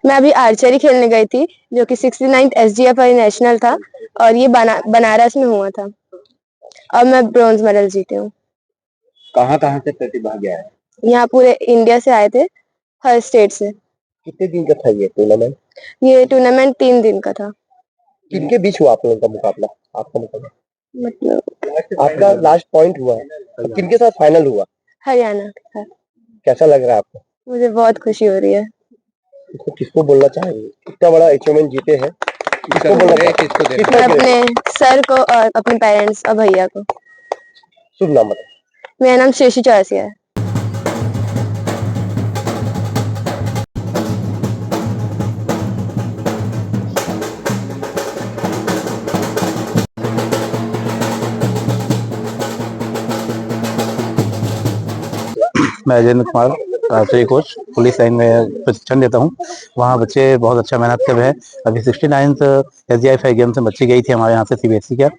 मैं अभी आर्चरी खेलने गई थी, जो कि 69th SGFI नेशनल था और ये बनारस में हुआ था और मैं ब्रॉन्ज मेडल जीती हूँ। कहाँ कहाँ से प्रतिभागी आए? यहाँ पूरे इंडिया से आए थे, हर स्टेट से। कितने दिन का था ये टूर्नामेंट? ये टूर्नामेंट 3 दिन का था। किनके बीच हुआ आप लोगों का मुकाबला? आपका मुकाबला मतलब आपका लास्ट पॉइंट हुआ, तो किनके साथ फाइनल हुआ? हरियाणा के साथ। कैसा लग रहा है आपको? मुझे बहुत खुशी हो रही है। तो किसको बोलना चाहेंगे, इतना बड़ा अचीवमेंट जीते हैं, किसको बोलना चाहेंगे? मैं अपने सर को और अपने पेरेंट्स और भैया को। शुभ नाम बताएं। मेरा नाम शेषी चौरसिया है। मैं Ajendra Kumar, archery coach, police line में प्रशिक्षण देता हूँ। वहाँ बच्चे बहुत अच्छा मेहनत कर रहे हैं। अभी 69th SGFI गेम से बच्ची गई थी हमारे यहाँ से, CBSE का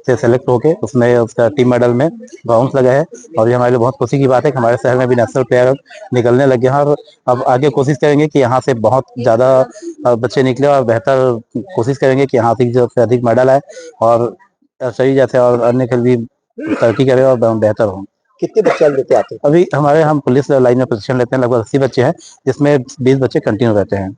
से सेलेक्ट होके, उसमें उसका टीम मेडल में ब्रॉन्ज लगा है। और ये हमारे लिए बहुत खुशी की बात है कि हमारे शहर में भी नेशनल प्लेयर निकलने लगे हैं। और अब आगे कोशिश करेंगे कि यहाँ से बहुत ज़्यादा बच्चे निकले और बेहतर कोशिश करेंगे कि यहाँ से अधिक मेडल आए और आर्चरी जैसे और अन्य खेल भी तरक्की करें और बेहतर हो। कितने बच्चे लेते आते हैं? अभी हम पुलिस लाइन में प्रशिक्षण लेते हैं, लगभग 80 बच्चे हैं, जिसमें 20 बच्चे कंटिन्यू रहते हैं।